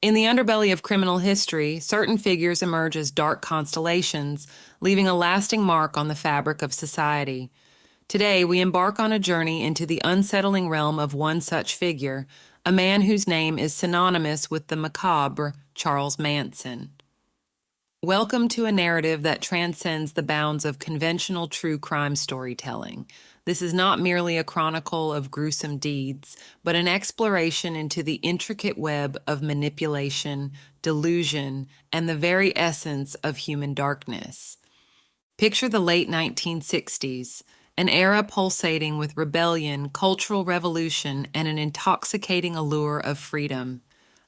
In the underbelly of criminal history, certain figures emerge as dark constellations, leaving a lasting mark on the fabric of society. Today, we embark on a journey into the unsettling realm of one such figure, a man whose name is synonymous with the macabre, Charles Manson. Welcome to a narrative that transcends the bounds of conventional true crime storytelling. This is not merely a chronicle of gruesome deeds, but an exploration into the intricate web of manipulation, delusion, and the very essence of human darkness. Picture the late 1960s, an era pulsating with rebellion, cultural revolution, and an intoxicating allure of freedom.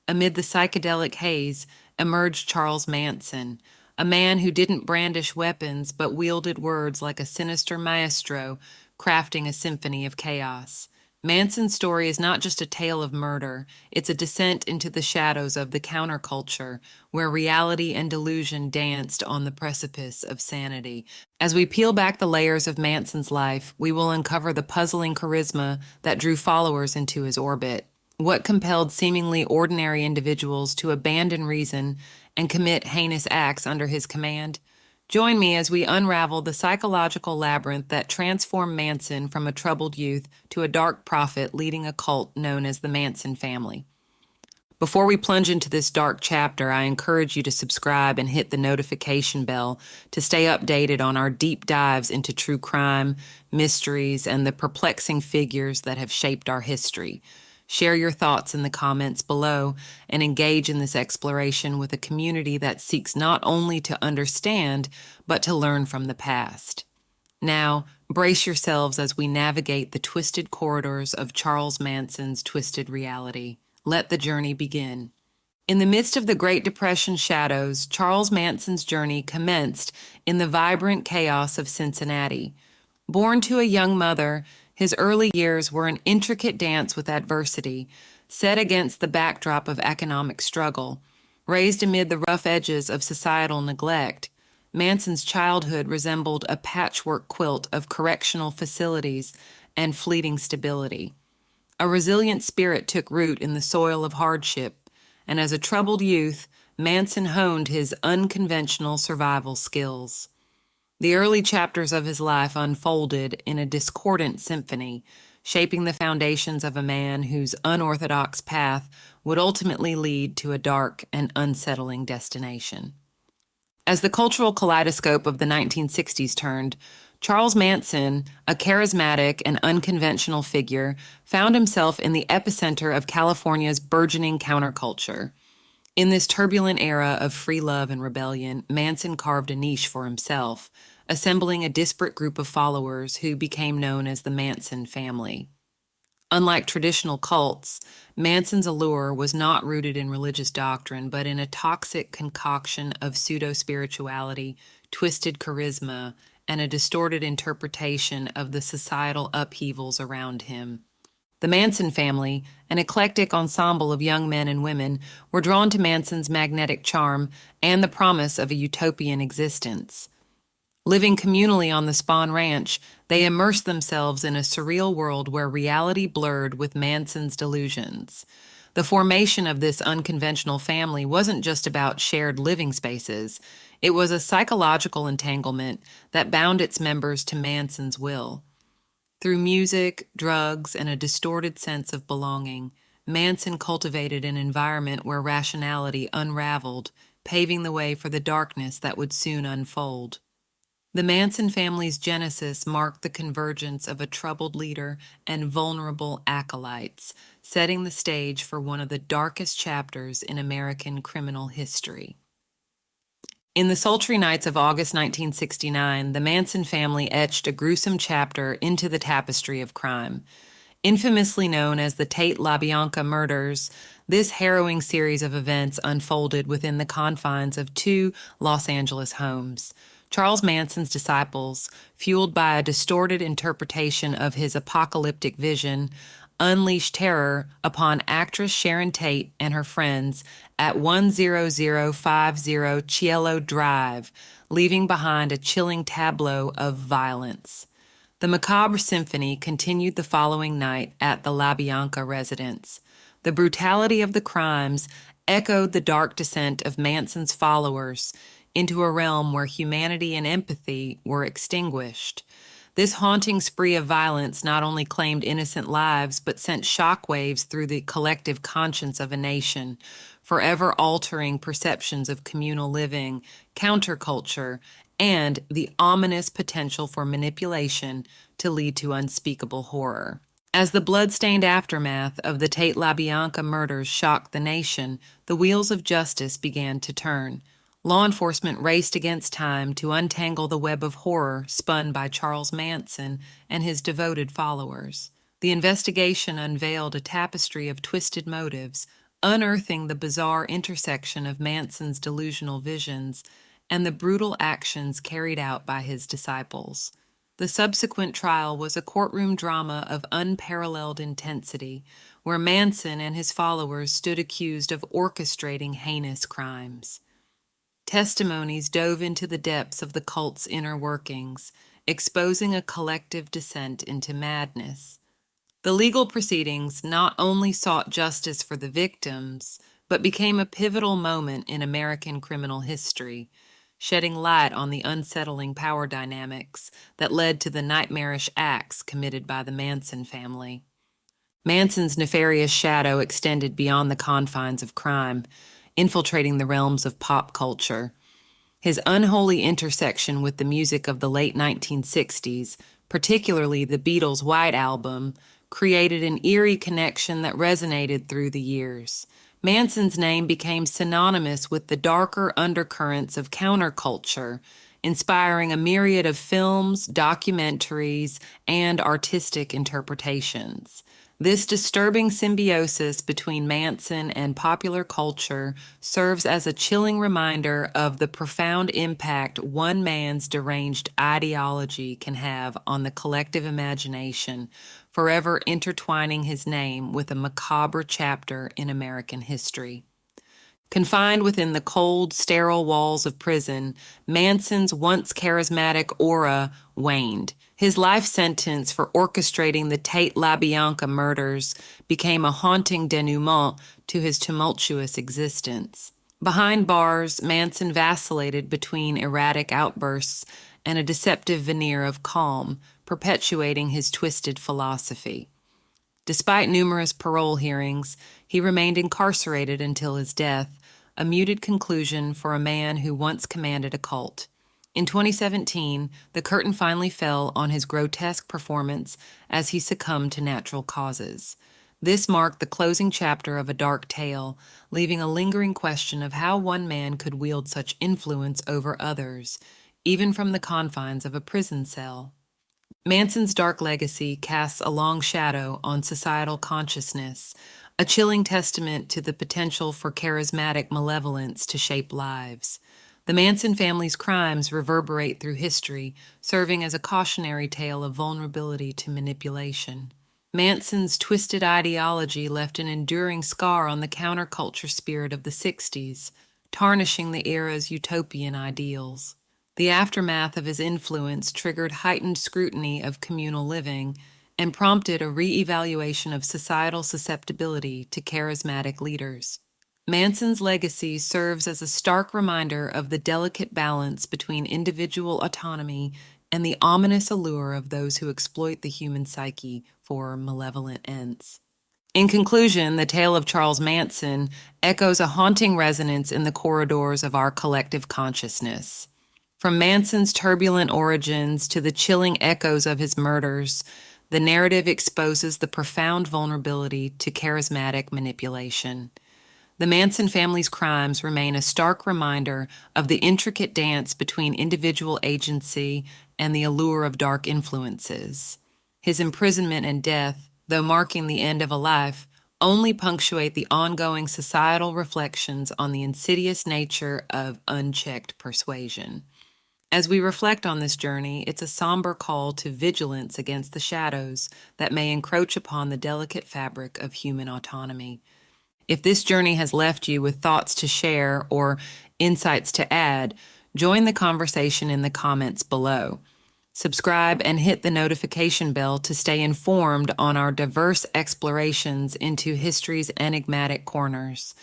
Amid the psychedelic haze emerged Charles Manson, a man who didn't brandish weapons but wielded words like a sinister maestro, crafting a symphony of chaos. Manson's story is not just a tale of murder, it's a descent into the shadows of the counterculture, where reality and delusion danced on the precipice of sanity. As we peel back the layers of Manson's life, we will uncover the puzzling charisma that drew followers into his orbit. What compelled seemingly ordinary individuals to abandon reason and commit heinous acts under his command? Join me as we unravel the psychological labyrinth that transformed Manson from a troubled youth to a dark prophet leading a cult known as the Manson Family. Before we plunge into this dark chapter, I encourage you to subscribe and hit the notification bell to stay updated on our deep dives into true crime, mysteries, and the perplexing figures that have shaped our history. Share your thoughts in the comments below and engage in this exploration with a community that seeks not only to understand, but to learn from the past. Now, brace yourselves as we navigate the twisted corridors of Charles Manson's twisted reality. Let the journey begin. In the midst of the Great Depression shadows, Charles Manson's journey commenced in the vibrant chaos of Cincinnati. Born to a young mother, his early years were an intricate dance with adversity, set against the backdrop of economic struggle. Raised amid the rough edges of societal neglect, Manson's childhood resembled a patchwork quilt of correctional facilities and fleeting stability. A resilient spirit took root in the soil of hardship, and as a troubled youth, Manson honed his unconventional survival skills. The early chapters of his life unfolded in a discordant symphony, shaping the foundations of a man whose unorthodox path would ultimately lead to a dark and unsettling destination. As the cultural kaleidoscope of the 1960s turned, Charles Manson, a charismatic and unconventional figure, found himself in the epicenter of California's burgeoning counterculture. In this turbulent era of free love and rebellion, Manson carved a niche for himself, assembling a disparate group of followers who became known as the Manson Family. Unlike traditional cults, Manson's allure was not rooted in religious doctrine, but in a toxic concoction of pseudo-spirituality, twisted charisma, and a distorted interpretation of the societal upheavals around him. The Manson family, an eclectic ensemble of young men and women, were drawn to Manson's magnetic charm and the promise of a utopian existence. Living communally on the Spahn Ranch, they immersed themselves in a surreal world where reality blurred with Manson's delusions. The formation of this unconventional family wasn't just about shared living spaces. It was a psychological entanglement that bound its members to Manson's will. Through music, drugs, and a distorted sense of belonging, Manson cultivated an environment where rationality unraveled, paving the way for the darkness that would soon unfold. The Manson family's genesis marked the convergence of a troubled leader and vulnerable acolytes, setting the stage for one of the darkest chapters in American criminal history. In the sultry nights of August 1969, the Manson family etched a gruesome chapter into the tapestry of crime. Infamously known as the Tate-LaBianca Murders, this harrowing series of events unfolded within the confines of two Los Angeles homes. Charles Manson's disciples, fueled by a distorted interpretation of his apocalyptic vision, unleashed terror upon actress Sharon Tate and her friends at 10050 Cielo Drive, leaving behind a chilling tableau of violence. The macabre symphony continued the following night at the LaBianca residence. The brutality of the crimes echoed the dark descent of Manson's followers into a realm where humanity and empathy were extinguished. This haunting spree of violence not only claimed innocent lives, but sent shockwaves through the collective conscience of a nation, forever altering perceptions of communal living, counterculture, and the ominous potential for manipulation to lead to unspeakable horror. As the blood-stained aftermath of the Tate-LaBianca murders shocked the nation, the wheels of justice began to turn. Law enforcement raced against time to untangle the web of horror spun by Charles Manson and his devoted followers. The investigation unveiled a tapestry of twisted motives, unearthing the bizarre intersection of Manson's delusional visions and the brutal actions carried out by his disciples. The subsequent trial was a courtroom drama of unparalleled intensity, where Manson and his followers stood accused of orchestrating heinous crimes. Testimonies dove into the depths of the cult's inner workings, exposing a collective descent into madness. The legal proceedings not only sought justice for the victims, but became a pivotal moment in American criminal history, shedding light on the unsettling power dynamics that led to the nightmarish acts committed by the Manson family. Manson's nefarious shadow extended beyond the confines of crime, infiltrating the realms of pop culture. His unholy intersection with the music of the late 1960s, particularly the Beatles' White Album, created an eerie connection that resonated through the years. Manson's name became synonymous with the darker undercurrents of counterculture, inspiring a myriad of films, documentaries, and artistic interpretations. This disturbing symbiosis between Manson and popular culture serves as a chilling reminder of the profound impact one man's deranged ideology can have on the collective imagination, forever intertwining his name with a macabre chapter in American history. Confined within the cold, sterile walls of prison, Manson's once charismatic aura waned. His life sentence for orchestrating the Tate-LaBianca murders became a haunting denouement to his tumultuous existence. Behind bars, Manson vacillated between erratic outbursts and a deceptive veneer of calm, perpetuating his twisted philosophy. Despite numerous parole hearings, he remained incarcerated until his death, a muted conclusion for a man who once commanded a cult. In 2017, the curtain finally fell on his grotesque performance as he succumbed to natural causes. This marked the closing chapter of a dark tale, leaving a lingering question of how one man could wield such influence over others, even from the confines of a prison cell. Manson's dark legacy casts a long shadow on societal consciousness, a chilling testament to the potential for charismatic malevolence to shape lives. The Manson family's crimes reverberate through history, serving as a cautionary tale of vulnerability to manipulation. Manson's twisted ideology left an enduring scar on the counterculture spirit of the 60s, tarnishing the era's utopian ideals. The aftermath of his influence triggered heightened scrutiny of communal living and prompted a re-evaluation of societal susceptibility to charismatic leaders. Manson's legacy serves as a stark reminder of the delicate balance between individual autonomy and the ominous allure of those who exploit the human psyche for malevolent ends. In conclusion, the tale of Charles Manson echoes a haunting resonance in the corridors of our collective consciousness. From Manson's turbulent origins to the chilling echoes of his murders, the narrative exposes the profound vulnerability to charismatic manipulation. The Manson family's crimes remain a stark reminder of the intricate dance between individual agency and the allure of dark influences. His imprisonment and death, though marking the end of a life, only punctuate the ongoing societal reflections on the insidious nature of unchecked persuasion. As we reflect on this journey, it's a somber call to vigilance against the shadows that may encroach upon the delicate fabric of human autonomy. If this journey has left you with thoughts to share or insights to add, join the conversation in the comments below. Subscribe and hit the notification bell to stay informed on our diverse explorations into history's enigmatic corners.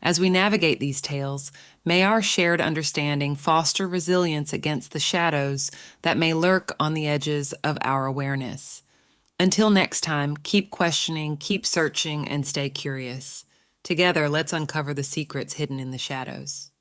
As we navigate these tales, may our shared understanding foster resilience against the shadows that may lurk on the edges of our awareness. Until next time, keep questioning, keep searching, and stay curious. Together, let's uncover the secrets hidden in the shadows.